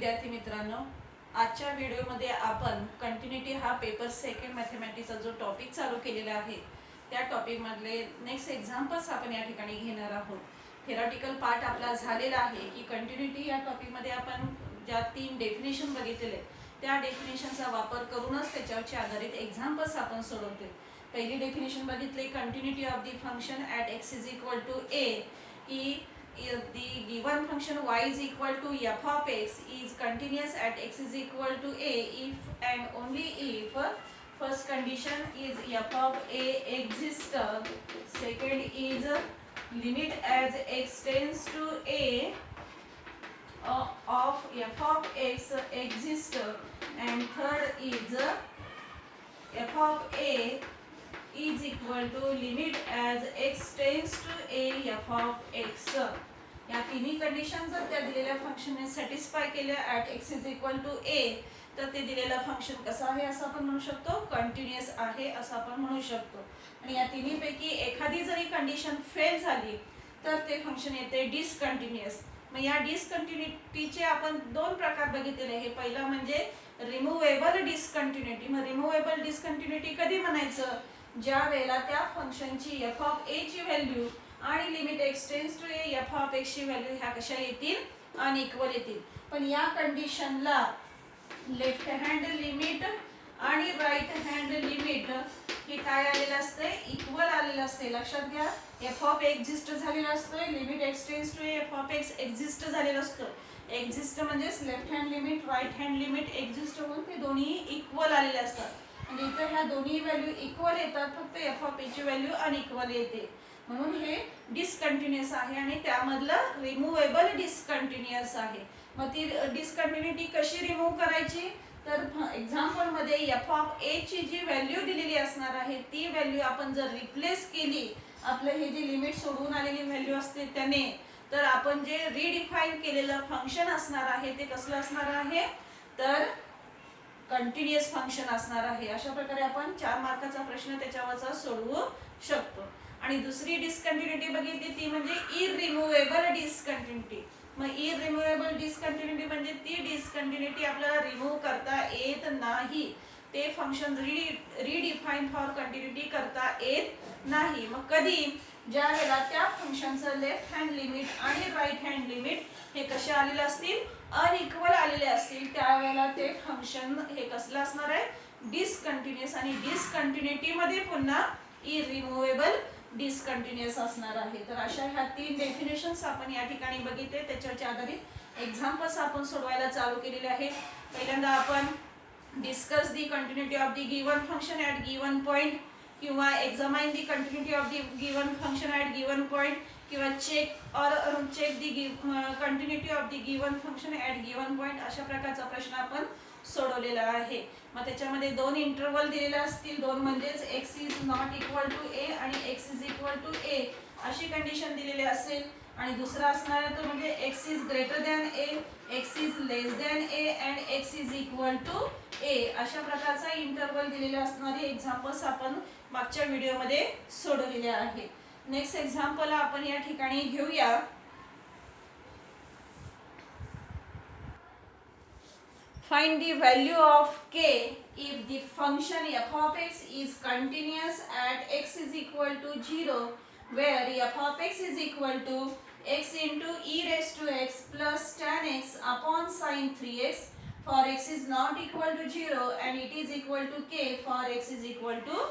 विद्यार्थी मित्रांनो, आजच्या व्हिडिओमध्ये आपण कंटिन्युटी हा पेपर सेकंड मॅथमॅटिक्सचा जो टॉपिक चालू केलेला आहे त्या टॉपिक मधले नेक्स्ट एक्झाम्पल्स आपण या ठिकाणी घेणार आहोत. थेरॉटिकल पार्ट आपला झालेला आहे की कंटिन्युटी या टॉपिक मध्ये आपण ज्या 3 डेफिनेशन बघितलेले त्या डेफिनेशनचा वापर करूनच त्याच्यावरचे आधारित एक्झाम्पल्स आपण सोडवतोय. पहिली डेफिनेशन बघितले, continuity of the function at x is equal to a की if the given function y is equal to f of x is continuous at x is equal to a if and only if first condition is f of a exists, second is limit as x tends to a of f of x exists, and third is f of a is equal to limit as x tends to a f of x. या तिन्ही condition जर त्या दिलेल्या फंक्शनने satisfy केल्या at x is equal to a, तर ते दिलेलं फंक्शन कसं आहे असं आपण म्हणू शकतो, कंटिन्युअस आहे असं आपण म्हणू शकतो. आणि या तिन्हीपैकी एखादी जरी कंडिशन फेल झाली तर ते फंक्शन येते डिसकंटिन्युअस. मग या डिसकंटिन्युटीचे आपण 2 प्रकार बघितलेले आहे. पहिला म्हणजे रिमूवेबल डिसकंटिन्युटी. मग रिमूवेबल डिसकंटिन्युटी कधी म्हणायचं, ज्या वेळेला त्या फंक्शनची f ऑफ a ची व्हॅल्यू आणि limit x tends to a f of x ची व्हॅल्यू ह्या कशा येतील, अनइक्वल येतील. पण या कंडिशनला लेफ्ट हँड लिमिट आणि राईट हँड लिमिट हे काय आलेलं असते, इक्वल आलेलं असते. लक्षात घ्या, f ऑफ a एक्झिस्ट झालेलं असतं, limit x tends to a f of x exist झालेलं असतं. एक्झिस्ट म्हणजे left hand limit right hand limit exist होऊन ते दोन्ही इक्वल आलेले असतात. आणि इथे ह्या दोन्ही व्हॅल्यू इक्वल येतात, फक्त f ऑफ a ची व्हॅल्यू अनइक्वल येते. म्हणून हे डिसकंटिन्युअस आहे आणि त्यामधलं रिमूवेबल डिसकंटिन्युअस आहे. मग ती डिसकंटिन्युटी कशी रिमूव्ह करायची, तर एक्झाम्पल मध्ये f ऑफ a ची जी व्हॅल्यू दिलेली असणार आहे ती व्हॅल्यू आपण जर रिप्लेस केली आपलं हे जे लिमिट सोडून आलेली व्हॅल्यू असते त्याने, तर आपण जे रिडिफाइन केलेलं फंक्शन असणार आहे ते कसलं असणार आहे, तर कंटिन्युअस फंक्शन असणार आहे. अशा प्रकारे आपण 4 मार्काचा प्रश्न त्याच्यावरचा सोडवू शकतो. आणि दुसरी डिसकंटिन्युटी बघितली ती म्हणजे इररिमूवेबल डिसकंटिन्युटी. मग इररिमूवेबल डिसकंटिन्युटी म्हणजे ती डिसकंटिन्युटी आपल्याला रिमूव्ह करता येत नाही, ते फंक्शन रिडिफाइन फॉर कंटिन्युटी करता येत नाही. मग कधी, ज्या वेळेला त्या फंक्शनचं लेफ्ट हँड लिमिट आणि राईट हँड लिमिट हे कसे आलेले असतील, अनइक्वल आलेले असतील, त्यावेळेला ते फंक्शन हे कसलं असणार आहे, डिसकंटिन्युअस. आणि डिसकंटिन्युटी मध्ये पुन्हा इररिमूवेबल डिसकंटिन्युअस असणार आहे. तर अशा ह्या 3 डेफिनेशन्स आपण या ठिकाणी बघितले, त्याच्यावरच्या आधारित एक्झाम्पल्स आपण सोडवायला चालू केलेले आहेत. पहिल्यांदा आपण discuss the continuity of the given function at given point, किंवा examine the continuity of the given function at given point, किंवा check the continuity of the given function at given point. अशा प्रकारचा प्रश्न आपण सोडवलेला आहे. मग त्याच्यामध्ये 2 इंटरवल दिलेले असतील, 2 म्हणजेच x is not equal to a आणि x is equal to a अशी कंडिशन दिलेली असेल. आणि दुसरा असणार आहे तो म्हणजे x is greater than a, x is less than a and x is equal to a. अशा प्रकारचा इंटरवल दिलेले असणारे एक्झाम्पल्स आपण मागच्या व्हिडिओमध्ये सोडवलेले आहेत. नेक्स्ट एक्झाम्पल आपण या ठिकाणी घेऊया. Find the value of k if the function f of x is continuous at x is equal to 0, where f of x is equal to x into e raised to x plus tan x upon sin 3x for x is not equal to 0 and it is equal to k for x is equal to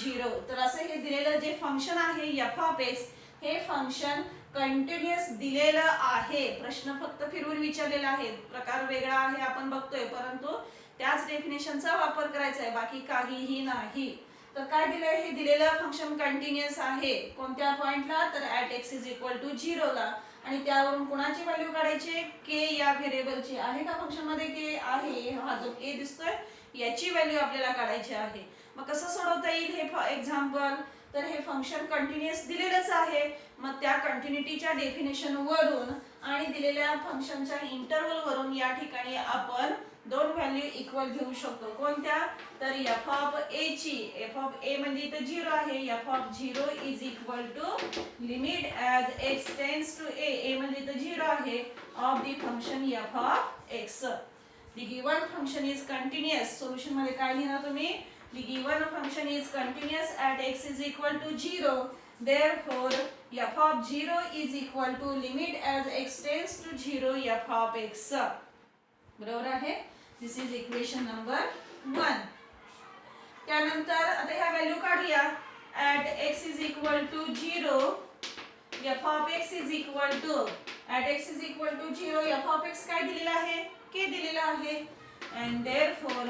0. तर असं हे दिलेलं जे function आहे f of x, हे function continuous दिलेलं आहे. प्रश्न फक्त फिरवून विचारलेला आहे, प्रकार वेगळा आहे आपण बघतोय, परंतु त्याच डेफिनेशनचा वापर करायचा आहे, बाकी काहीही नाही. तर काय दिलंय, हे दिलेलं फंक्शन कंटिन्युअस आहे कोणत्या पॉइंटला, तर at x is equal to 0 ला. आणि त्यावरून कोणाची व्हॅल्यू काढायची, k या व्हेरिएबलची. आहे का फंक्शन मध्ये k आहे, हा जो k दिसतोय याची व्हॅल्यू आपल्याला काढायची आहे. मग कसं सोडवता येईल हे एक्झाम्पल, तर हे फंक्शन कंटिन्युअस दिलेलंच आहे. मग त्या कंटिन्युटीच्या डेफिनेशन वरून आणि दिलेल्या फंक्शनच्या इंटरवल वरून या ठिकाणी आपण 2 व्हॅल्यू इक्वल घेऊ शकतो. कोणत्या, तर f ऑफ a ची, f ऑफ a म्हणजे इथे 0 आहे, f of 0 is equal to limit as x tends to a, a म्हणजे इथे 0 आहे, of the function f of x. The given function is continuous. Solution मध्ये काय लिहिणार तुम्ही? The given function is continuous at x is equal to 0. Therefore, f of 0 is equal to limit as x tends to 0 f of x. बरोबर आहे? This is equation number 1. त्यानंतर आता ह्या value काढूया. At x is equal to 0, f of x is equal to at x is equal to 0 f of x काय दिलेला आहे? k दिलेला आहे. And therefore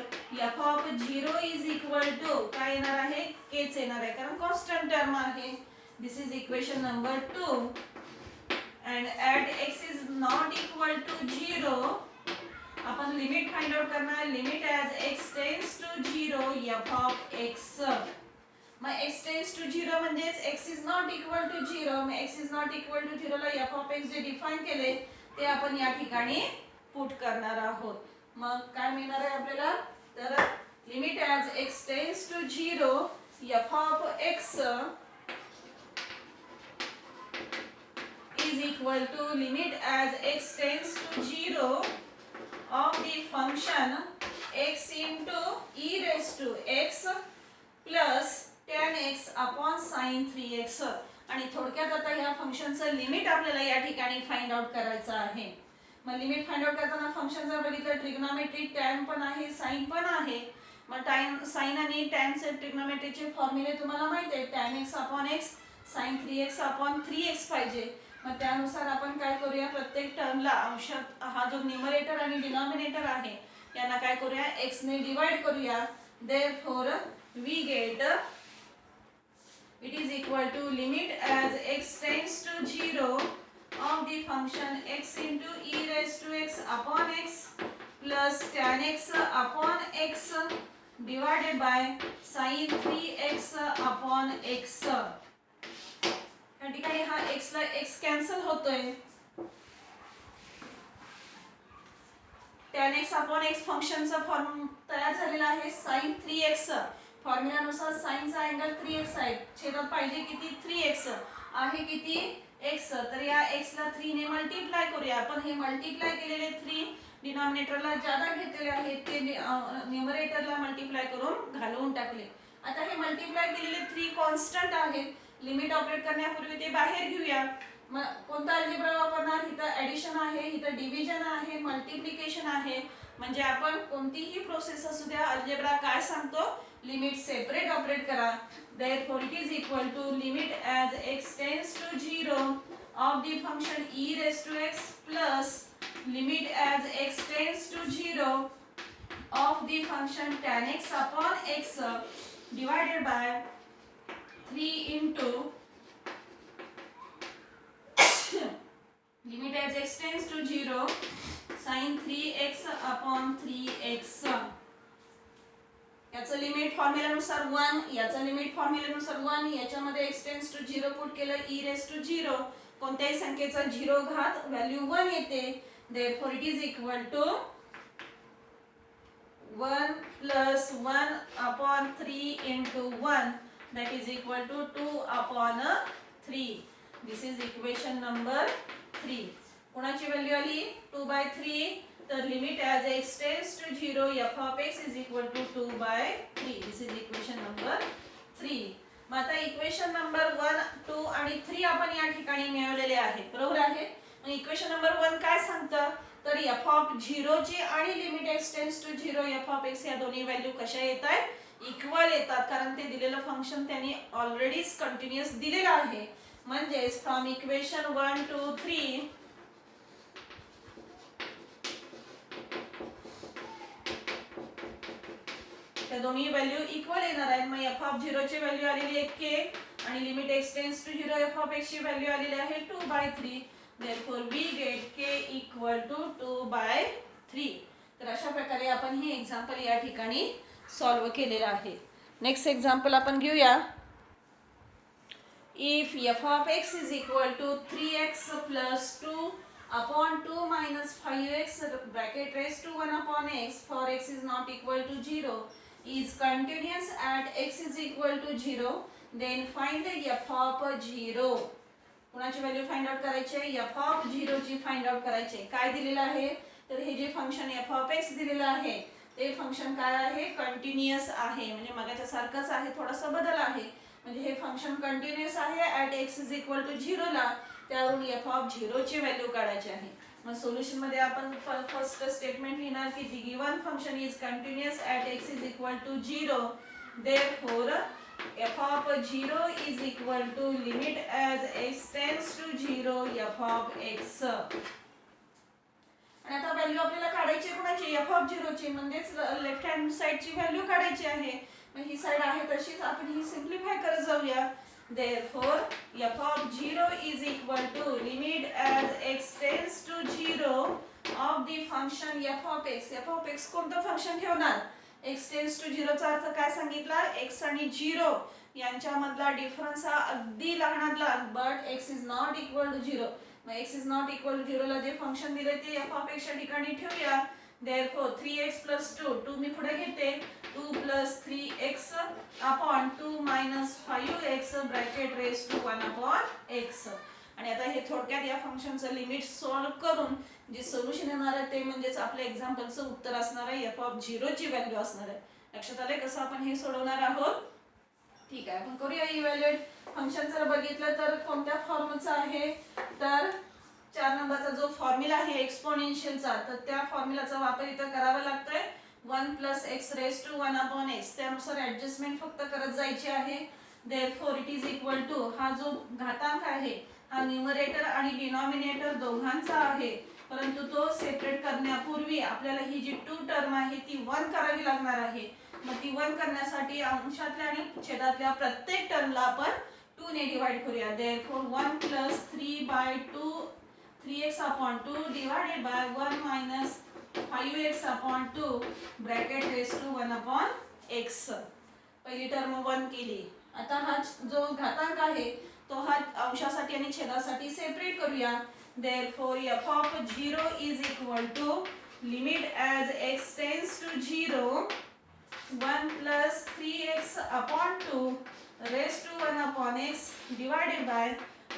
f of 0 is equal to काय येणार आहे? k च येणार आहे कारण कॉन्स्टंट टर्म आहे. This is equation number 2. And at x is not equal to 0, आपण लिमिट फाइंड आउट करणार. Limit as x tends to 0 f of x. मग x tends to 0 म्हणजेच x is not equal to 0. मग x is not equal to 0 ला f of x जे define केले ते आपण या ठिकाणी पुट करणार आहोत. मग काय मिळणार आहे आपल्याला? तर limit as x tends to 0 f of x is equal to limit as x tends to 0 of the function x into e raised to x plus tan x upon sin 3x. आणि थोडक्यात आता ह्या फंक्शनचं limit आपल्याला या ठिकाणी find out करायचं आहे. मग लिमिट फाइंड आउट करताना फंक्शन जर बघितलं ट्रिग्नोमेट्री tan पण आहे sin पण आहे. मग tan sin आणि tan चे ट्रिग्नोमेट्रीचे फॉर्म्युले तुम्हाला माहित आहे. tan x upon x sin 3x upon 3x पाहिजे. मग त्यानुसार आपण काय करूया? प्रत्येक टर्मला अंशात हा जो न्यूमरेटर आणि डिनॉमिनेटर आहे यांना काय करूया? x ने डिवाइड करूया. Therefore we get it is equal to limit as x tends to 0 of the function x into e raised to x upon x plus tan x upon x divided by sin 3x upon x. या ठिकाणी हा x ला x cancel होतोय. tan x upon x फंक्शनचा form तयार झालेला आहे sin 3x. फॉर्म्युलानुसार sin चा अँगल 3x आहे. छेदात पाहिजे किती? 3x आहे किती? x. तर या x ला 3 ने मल्टिप्लाय करूया. आपण हे मल्टिप्लाय केलेले 3 डिनॉमिनेटरला ज्यादा घेतलेले आहेत ते न्यूमरेटरला मल्टिप्लाय करून घालवून टाकले. आता हे मल्टिप्लाय केलेले 3 कॉन्स्टंट आहेत. लिमिट ऑपरेट करण्यापूर्वी ते बाहेर घेऊया. मग कोणता अल्जेब्रा वापरणार? इथं ॲडिशन आहे, इथं डिव्हिजन आहे, मल्टिप्लिकेशन आहे. म्हणजे आपण कोणतीही प्रोसेस असू द्या अल्जेब्रा काय सांगतो? लिमिट सेपरेट ऑपरेट करा. Therefore it is equal to limit as x tends to 0 of the function e raised to x plus limit as x tends to 0 of the function tan x upon x divided by 3 into limit as x tends to 0 sin 3x upon 3x. याचं limit फॉर्म्युलानुसार 1, याचं limit फॉर्म्युलानुसार 1. याच्यामध्ये x tends to 0 put केलं e raise to 0. कोणत्याही संख्येचा 0 घात value 1 येते. therefore it is equal to 1 plus 1 upon 3 into 1 that is equal to 2 upon 3. This is equation number 3. कोणाची value आली? 2/3. तर limit as x tends to 0 f of x is equal to 2/3. This is equation number 3. मग आता equation number 1, 2 आणि 3 आपण या ठिकाणी मिळवलेले आहेत. बरोबर आहे? मग इक्वेशन नंबर 1 काय सांगतं? तर f of 0 ची आणि limit x tends to 0 f of x या दोन्ही व्हॅल्यू कशा येतात? इक्वल येतात. कारण ते दिलेलं फंक्शन त्यांनी ऑलरेडीच कंटिन्यूअस दिलेलं आहे. म्हणजेच फ्रॉम इक्वेशन 1 2 3 त्या दोन्ही व्हॅल्यू इक्वल येणार आहेत. मग f of 0 ची व्हॅल्यू आलेली आहे k आणि limit x tends to 0 f of x ची व्हॅल्यू आलेली आहे 2/3. therefore we get k equal to 2/3. तर अशा प्रकारे आपण हे एक्झाम्पल या ठिकाणी सॉल्व केलेलं आहे. नेक्स्ट एक्झाम्पल आपण घेऊया. if f of x is equal to 3x plus 2 upon 2 minus 5x bracket raised to 1 upon x for x is not equal to 0 is continuous at x is equal to 0, then find the f of 0. कोणाची value find out करायची आहे? f of 0 ची find out करायची आहे. काय दिलेलं आहे? तर हे जे फंक्शन एफ ऑफ एक्स दिलेलं आहे ते फंक्शन काय आहे, कंटिन्युअस आहे. म्हणजे मगाच्या सारखंच आहे, थोडासा बदल आहे. म्हणजे हे फंक्शन कंटिन्युअस आहे at x is equal to 0 ला. त्यावरून एफ ऑफ 0 ची व्हॅल्यू काढायची आहे. मग सोल्युशन मध्ये आपण फर्स्ट स्टेटमेंट लिहिणार की the given function is continuous at x is equal to 0. Therefore f of 0 is equal to limit as x tends to 0 f of x. आणि आता व्हॅल्यू आपल्याला काढायची कोणाची, f of 0 ची. म्हणजेच लेफ्ट हँड साइडची व्हॅल्यू काढायची आहे. मग ही साइड आहे तशीच आपण ही सिम्प्लिफाय करत जाऊया. Therefore f of 0 is equal to limit as x tends to 0 of the function f of x. f of x कोणतं फंक्शन ठेवणार, x tends to 0 चा अर्थ काय सांगितला, x आणि 0 यांच्यामधला डिफरन्स हा अगदी लहानातला, but x is not equal to 0. मग x is not equal to 0 ला जे फंक्शन दिले ते f ऑफ x च्या ठिकाणी ठेवूया. Therefore 3x plus 2 मी पुढे घेते, 2 plus 3x upon 2 minus 5x bracket raise to 1 upon x. आणि आता हे थोडक्यात या फंक्शनचं लिमिट सॉल्व करून जे सोल्युशन येणार आहे ते म्हणजेच आपल्या एक्झाम्पलचं उत्तर असणार आहे, f ऑफ 0 ची व्हॅल्यू असणार आहे. लक्षात आले कसं आपण हे सोडवणार आहोत. ठीक आहे, आपण करूया इव्हॅल्युएट. फंक्शन जर बघितलं तर कोणत्या फॉर्मचा आहे, तर 4 नंबरचा जो फॉर्म्युला आहे एक्सपोनेन्शियलचा, तर त्या फॉर्म्युलाचा वापर इथं करावा लागतोय. 1 plus x raised to 1 upon x. त्यानुसार ऍडजस्टमेंट फक्त करत जायची आहे. Therefore it is equal to, हा जो घातांक आहे हा न्यूमरेटर आणि डिनॉमिनेटर दोघांचा आहे, परंतु तो सेपरेट करण्यापूर्वी आपल्याला ही जी 2 टर्म आहे ती 1 करावी लागणार आहे. मग ती 1 करण्यासाठी अंशातल्या आणि छेदातल्या प्रत्येक टर्मला आपण 2 ने डिवाइड करूया. Therefore 1 plus 3/2 3x upon 2 divided by 1 minus 5x upon 2 bracket raise to 1 upon x. पहिली टर्म 1 केली. आता हा जो घातांक आहे तो हा अंशासाठी आणि छेदासाठी सेपरेट करूया. Therefore f of 0 is equal to limit as x tends to 0 1 plus 3x upon 2 raised to 1 upon x divided by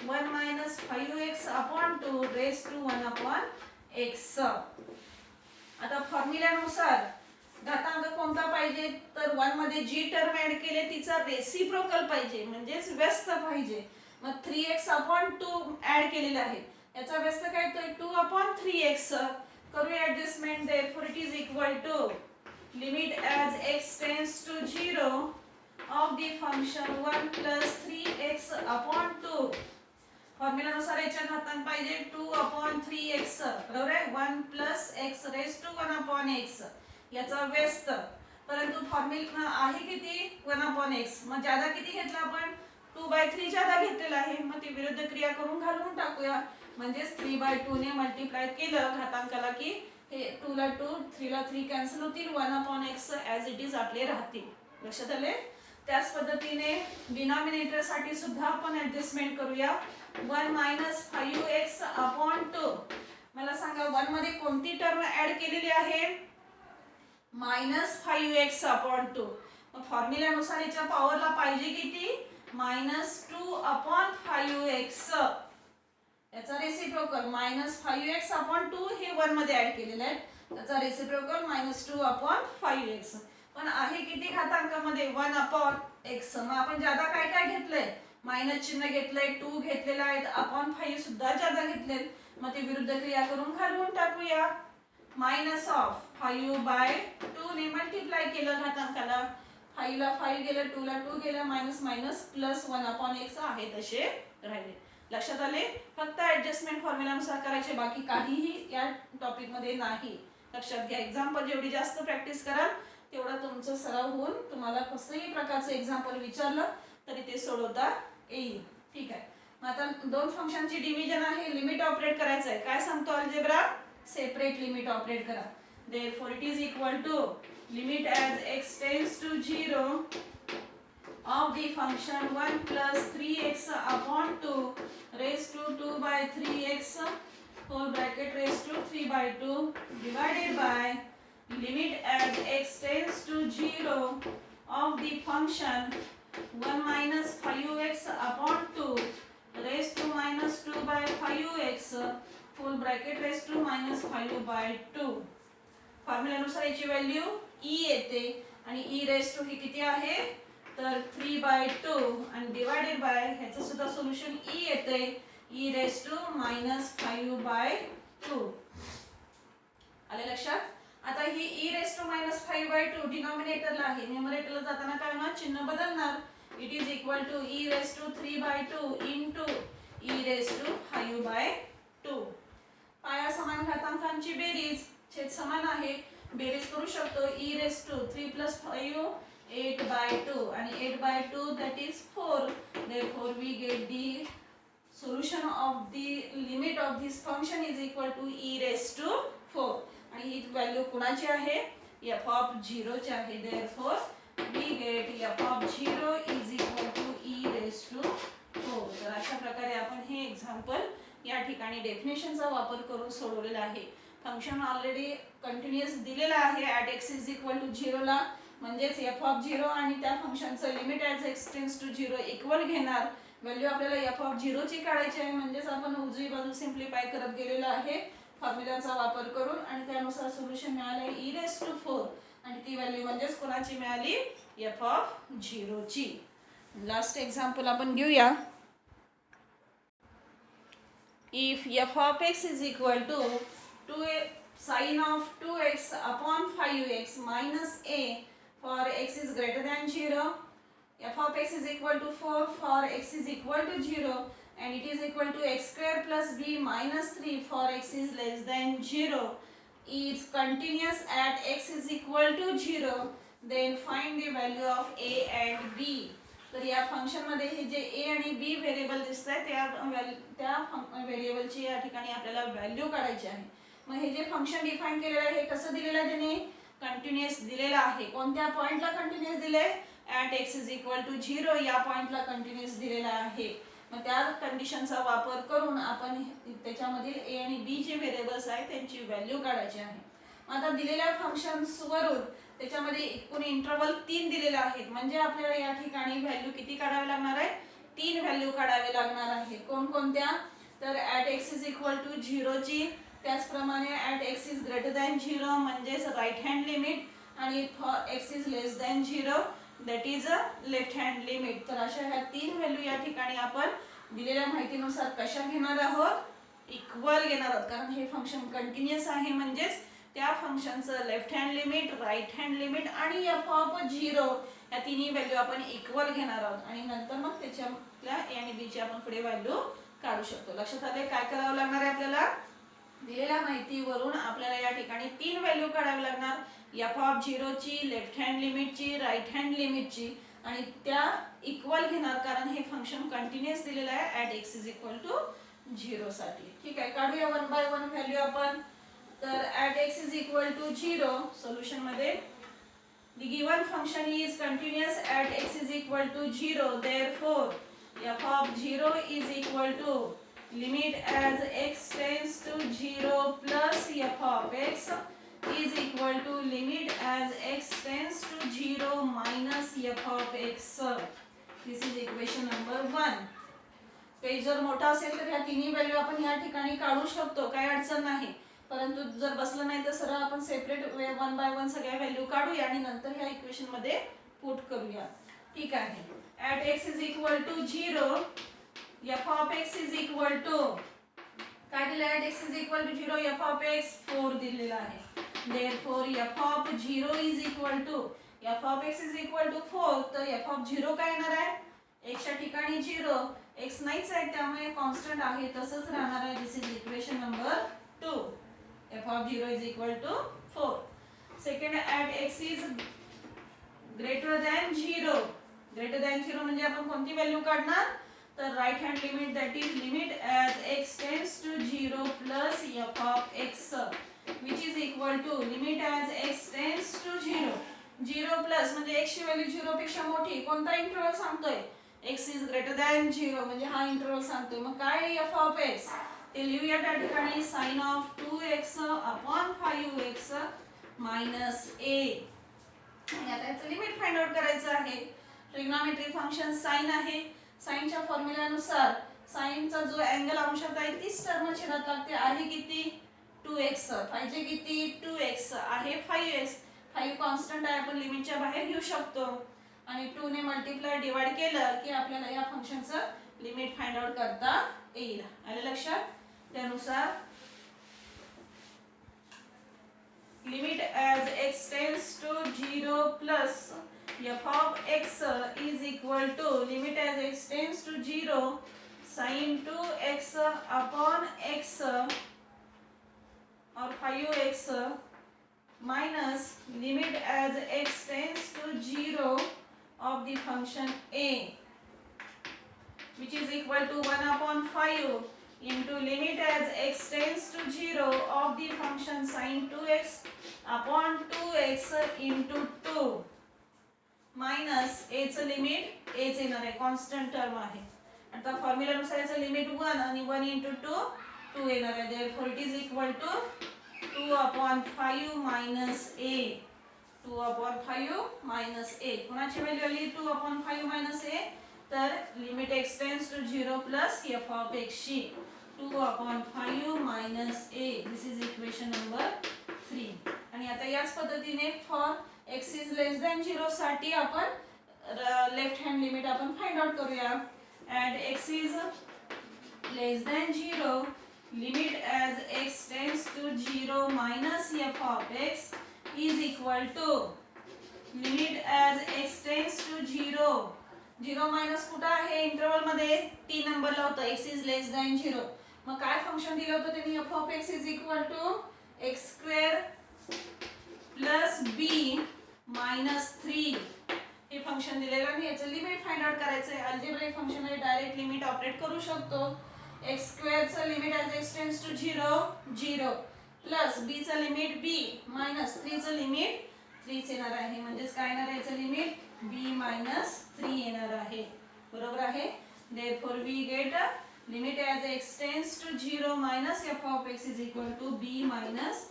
1 minus 5x upon 2 raised to 1 upon x. आता फॉर्म्युल्यानुसार घातांक कोणता पाहिजे, तर 1 मध्ये जी टर्म ऍड केले तिचा रेसिप्रोकल पाहिजे, म्हणजेच व्यस्त पाहिजे. मग 3x upon 2 ऍड केलेला आहे, याचा व्यस्त काय येतोय 2 upon 3x. करूया adjustment. Therefore it is equal to limit as x tends to 0 of the function 1 plus 3x upon 2. फॉर्म्युलानुसार याच्या घातांक पाहिजे 2 upon 3x, बरोबर आहे. 1 plus x raised to 1 upon x याचा व्यस्त, परंतु फॉर्म्युला आहे किती 1 upon x. मग जादा किती घेतला आपण 2/3 जादा घेतलेला आहे. मग ती विरुद्ध क्रिया करून घालवून टाकूया. म्हणजेच 3/2 ने मल्टिप्लाय केलं घातांकाला की हे 2 ला 2 3 ला 3 कॅन्सल होतील, 1 upon x as it is आपले राहतील. लक्षात आले. त्याच पद्धतीने डिनॉमिनेटर साठी सुद्धा आपण ऍडजस्टमेंट करूया. 1 minus 5x upon 2. मला सांगा 1 मध्ये कोणती टर्म ऍड केलेली आहे, -5x upon 2. मग फॉर्म्युल्यानुसार याच्या पॉवरला पाहिजे किती -2 upon 5x. याचा रेसिप्रोकल -5x upon 2 हे 1 मध्ये ऍड केलेलं आहे, त्याचा रेसिप्रोकल -2 upon 5x. पण आहे किती घातांकामध्ये 1 upon x. मग आपण जादा काय काय घेतलंय, मायनस चिन्ह घेतलंय, 2 घेतलेला आहे, अपॉन 5 सुद्धा जादा घेतले. मग ते विरुद्ध क्रिया करून घालवून टाकूया. मायनस ऑफ 5/2 ने मल्टिप्लाय केलं घातांकाला, 5 ला 5 गेलं, 2 ला 2 गेलं, minus minus plus 1 upon x आहे तसे राहिले. लक्षात आले. फक्त ऍडजस्टमेंट फॉर्म्युलानुसार करायचे, बाकी काहीही या टॉपिक मध्ये नाही. लक्षात घ्या. एक्झाम्पल जेवढी जास्त प्रॅक्टिस कराल तेवढा तुमचं सराव होऊन तुम्हाला कसंही प्रकारचं एक्झाम्पल विचारलं तरी ते सोडवता येईल. ठीक आहे. मग आता दोन फंक्शनची डिव्हिजन आहे, लिमिट ऑपरेट करायचं आहे. काय सांगतो अल्जेब्रा, सेपरेट लिमिट ऑपरेट करा. Therefore it is equal to limit as x tends to 0 of the function 1 plus 3x upon 2 raised to 2/3x whole bracket raised to 3/2 divided by limit as x tends to 0 of the function 1 minus 5x upon 2 raised to -2/5x full bracket raise to minus 5/2. फॉर्म्युल्यानुसार याची value e येते आणि e raise to ही किती आहे तर 3/2 आणि divided by ह्याचं सुद्धा सोल्युशन e येते e रेस टू मायनस 5/2. आले लक्षात. आता ही e रेस टू मायनस 5/2 डिनॉमिनेटरला आहे, न्यूमरेटरला जाताना काय होणार चिन्ह बदलणार. It is equal to e raise to 3/2 into e raise to 5/2. पाया समान घातांकांची बेरीज छेद समान आहे, बेरीज करू शकतो. e रेस टू 3 + 5 8/2 आणि 8/2 that is 4. Therefore we get the solution of the limit of this function is equal to e raised to 4. आणि ही व्हॅल्यू कुणाची आहे f of 0 ची आहे. Therefore we get f of 0 is equal to e raised to 4. तर अशा प्रकारे आपण हे एक्झाम्पल या ठिकाणी डेफिनेशनचा वापर करून सोडवलेला आहे. फंक्शन ऑलरेडी कंटिन्यूअस दिलेला आहे at x is equal to 0 ला, म्हणजेच f ऑफ 0 आणि त्या फंक्शनचं limit as x tends to 0 equal घेणार. व्हॅल्यू आपल्याला f ऑफ 0 ची काढायची आहे, म्हणजेच आपण उजवी बाजू सिम्प्लिफाय करत गेलेलो आहे फॉर्म्युलाचा वापर करून आणि त्यानुसार सोल्युशन मिळाले e रेस टू 4 आणि ती व्हॅल्यू म्हणजेच कोणाची मिळाली f ऑफ 0 ची. लास्ट एक्झाम्पल आपण घेऊया. If f of x is equal to 2 sin of 2x upon 5x minus a for x is greater than 0, f of x is equal to 4 for x is equal to 0 and it is equal to x square plus b minus 3 for x is less than 0, is continuous at x is equal to 0, then find the value of a and b. तर या function मध्ये हे जे a आणि b variable दिसतात त्या व्हेरिएबलची या ठिकाणी आपल्याला व्हॅल्यू काढायची आहे. मग हे जे फंक्शन डिफाइन केलेलं आहे हे कसं दिलेलं आहे त्याने कंटिन्यूअस दिलेलं आहे. कोणत्या पॉइंटला कंटिन्यूअस दिले at x is equal to 0 या पॉइंटला कंटिन्यूअस दिलेला आहे. मग त्या कंडिशनचा वापर करून आपण त्याच्यामधील a आणि b जे व्हेरिएबल्स आहेत त्यांची व्हॅल्यू काढायची आहे. आता दिलेल्या फंक्शन्स वरून त्याच्यामध्ये एकूण इंटरवल 3 दिलेले आहेत, म्हणजे आपल्याला या ठिकाणी व्हॅल्यू किती काढावे लागणार आहे 3 व्हॅल्यू काढावे लागणार आहे. कोणकोणत्या तर at x is equal to 0 ची, त्याचप्रमाणे at x is greater than 0 म्हणजेच राईट हँड लिमिट आणि for x is less than 0 that is a left hand limit. तर अशा ह्या 3 व्हॅल्यू या ठिकाणी आपण दिलेल्या माहितीनुसार कशा घेणार आहोत इक्वल घेणार आहोत, कारण हे फंक्शन कंटिन्यूअस आहे म्हणजेच त्या फंक्शनचं left hand limit right hand limit आणि f ऑफ 0 या तिन्ही व्हॅल्यू आपण इक्वल घेणार आहोत आणि नंतर मग त्याच्यातल्या a आणि b ची आपण पुढे व्हॅल्यू काढू शकतो. लक्षात आले काय करावं लागणार आहे आपल्याला दिलेल्या माहितीवरून आपल्याला या ठिकाणी 3 व्हॅल्यू काढावी लागणार. f ऑफ 0 ची, लेफ्ट हँड लिमिट ची, राईट हँड लिमिट ची आणि त्या इक्वल घेणार कारण हे फंक्शन कंटिन्यूअस दिलेलं आहे at x is equal to 0 साठी. ठीक आहे, काढूया 1 बाय 1 व्हॅल्यू आपण. तर at x is equal to 0 solution मध्ये the given function is continuous at x is equal to 0, therefore f of 0 is equal to limit as x tends to 0 plus f of x is equal to limit as x tends to 0 minus f of x. This is equation number 1. Page जर मोठा असेल तर ह्या तिन्ही value आपण या ठिकाणी काढू शकतो, काही अडचण नाही. परंतु जर बसलं नाही तर सरळ आपण सेपरेट 1 बाय 1 सगळ्या व्हॅल्यू काढूया आणि नंतर ह्या इक्वेशन मध्ये पुट करूया. ठीक आहे, at x is equal to 0 f of x is equal to काय दिलं at x is equal to 0 f of x 4 दिलेला आहे. therefore f of 0 is equal to f of x is equal to 4 तर f of 0 काय येणार आहे x च्या ठिकाणी 0 x नाहीच आहे त्यामुळे कॉन्स्टंट आहे तसंच राहणार आहे. This is equation number 2. f of 0 is equal to 4. Second, at x is greater than 0. Greater than 0 म्हणजे आपण कोणती व्हॅल्यू काढणार तर right hand limit that is limit as x tends to 0 plus f of x which is equal to limit as x tends to 0. 0 plus म्हणजे x ची value 0 पेक्षा मोठी. कोणता इंटरवल सांगतोय x is greater than 0 म्हणजे हा interval सांगतोय. मग काय f of x ते लिहूया त्या ठिकाणी sin of 2x upon 5x minus a. आणि आता याचं लिमिट फाइंड आउट करायचं आहे. ट्रिग्नोमेट्री फंक्शन sin आहे. sin च्या फॉर्म्युल्यानुसार साईनचा जो अँगल अंशात आहे तीच टर्म छेदात लागते, आहे किती 2x, पाहिजे किती 2x, आहे 5x. 5 कॉन्स्टंट आहे, आपण लिमिटच्या बाहेर घेऊ शकतो आणि 2 ने मल्टिप्लाय डिवाइड केलं की आपल्याला या फंक्शनचं लिमिट फाइंड आउट करता येईल. आलं लक्षात? त्यानुसार limit as x tends to 0 plus f of x is equal to limit as x tends to 0 sin 2x upon x or 5x minus limit as x tends to 0 of the function a which is equal to 1 upon 5 into limit as x tends to 0 of the function sin 2x upon 2x into 2 minus a चं limit a चे येणार आहे, constant term आहे. आता formula नुसार याचं limit 1 आणि 1 into 2 2 येणार आहे. therefore it is equal to 2 upon 5 minus a, 2 upon 5 minus a. कोणाची व्हॅल्यू आली 2 upon 5 minus a? तर limit x tends to 0 plus f of x ची 2 upon 5 minus a. this is equation number 3. आणि आता याच पद्धतीने for x is less than 0 साठी आपण लेफ्ट हँड लिमिट आपण फाइंड आउट करूया. and x is less than 0 limit as x tends to 0 minus f of x is equal to limit as x tends to 0. 0 minus कुठं आहे interval मध्ये 3 नंबरला होतं x is less than 0. मग काय function दिलं होतं त्यांनी f of x is equal to x square plus b minus 3 हे फंक्शन दिलेलं आणि याचं लिमिट फाइंड आउट करायचं आहे. अल्जेब्रिक फंक्शन आहे, डायरेक्ट लिमिट ऑपरेट करू शकतो. x स्क्वेअर चं limit as x tends to 0 0 plus b चं लिमिट b minus 3 चं लिमिट 3 च येणार आहे. म्हणजेच काय येणार आहे याचं लिमिट b minus 3 येणार आहे. बरोबर आहे? therefore we get limit as x tends to 0 minus f of x is equal to b minus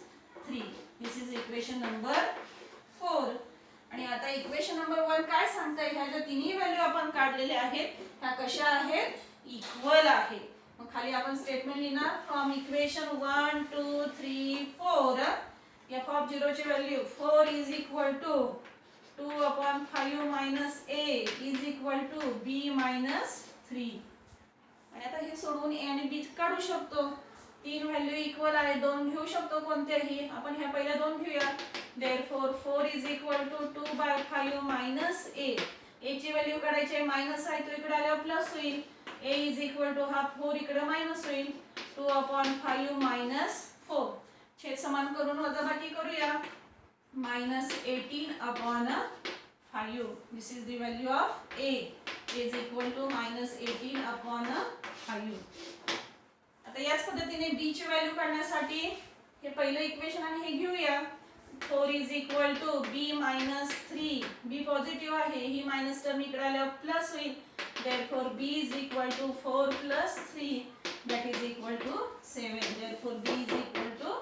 3. this is equation number 4. आणि आता इक्वेशन नंबर 1 काय सांगताय? ह्या ज्या तिन्ही व्हॅल्यू आपण काढलेल्या आहेत त्या कशा आहेत? इक्वल आहे. मग खाली आपण स्टेटमेंट लिहिणार फ्रॉम इक्वेशन 1 2 3 4 f of 0 ची value 4 is equal to 2 upon 5 minus a is equal to b minus 3. आणि आता हे सोडवून a आणि b काढू शकतो. तीन व्हॅल्यू इक्वल आहे, दोन घेऊ शकतो कोणत्याही. आपण ह्या पहिल्या दोन घेऊया. therefore 4 is equal to 2 by 5 minus a. a ची व्हॅल्यू काढायची आहे, मायनस आहे तो इकडे आल्यावर प्लस होईल. a is equal to हा 4 इकडे मायनस होईल. 2 upon 5 minus 4. छेद समान करून वजाबाकी करूया. minus 18 upon 5. this is the value of a. a is equal to minus 18 upon 5. आता याच पद्धतीने b ची व्हॅल्यू काढण्यासाठी हे पहिलं इक्वेशन आणि हे घेऊया. 4 is equal to b minus 3. b positive आहे, ही मायनस टर्म इकडे आल्यावर प्लस होईल. therefore b is equal to 4 plus 3 that is equal to 7. therefore b is equal to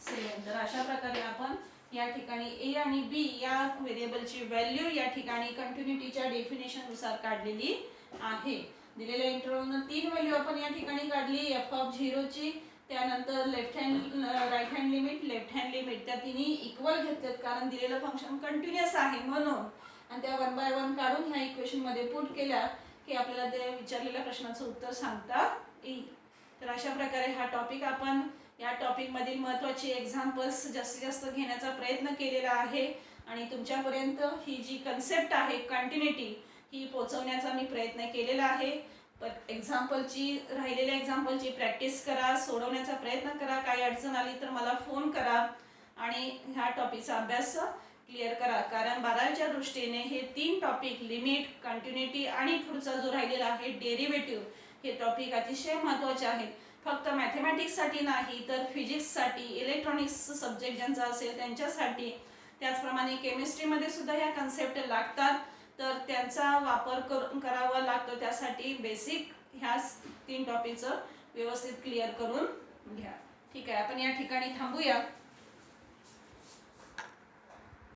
7. तर अशा प्रकारे आपण या ठिकाणी a आणि b या व्हेरिएबलची व्हॅल्यू या ठिकाणी कंटिन्यूटीच्या डेफिनेशन नुसार काढलेली आहे. दिलेल्या इंटरवलनं तीन व्हॅल्यू आपण या ठिकाणी काढली f of 0 ची, त्यानंतर left hand right hand limit left hand limit त्या तिन्ही इक्वल घेतलेत कारण दिलेलं फंक्शन कंटिन्युअस आहे म्हणून. आणि त्या 1 by 1 काढून ह्या इक्वेशन मध्ये पुट केल्या की आपल्याला ते विचारलेल्या प्रश्नाचं उत्तर सांगता येईल. तर अशा प्रकारे हा टॉपिक आपण या टॉपिक मधील महत्त्वाचे एक्झाम्पल्स जास्तीत जास्त घेण्याचा प्रयत्न केलेला आहे आणि तुमच्यापर्यंत ही जी कन्सेप्ट आहे कंटिन्यूटी ही पोहोचवण्याचा मी प्रयत्न केलेला आहे. एक्झाम्पलची राहिलेल्या एक्झाम्पलची प्रॅक्टिस करा, सोडवण्याचा प्रयत्न करा. काही अडचण आली तर मला फोन करा आणि ह्या टॉपिकचा अभ्यास क्लिअर करा. कारण 12वीच्या दृष्टीने हे तीन टॉपिक लिमिट, कंटिन्यूटी आणि पुढचा जो राहिलेला आहे डेरिव्हेटिव्ह हे टॉपिक अतिशय महत्त्वाचे आहेत. फक्त मॅथमॅटिक्ससाठी नाही तर फिजिक्ससाठी, इलेक्ट्रॉनिक्स सब्जेक्ट ज्यांचा असेल त्यांच्यासाठी, त्याचप्रमाणे केमिस्ट्रीमध्ये सुद्धा ह्या कन्सेप्ट लागतात तर त्यांचा वापर करावा लागतो. त्यासाठी बेसिक ह्या तीन टॉपिकचं व्यवस्थित क्लिअर करून घ्या. ठीक आहे, आपण या ठिकाणी थांबूया.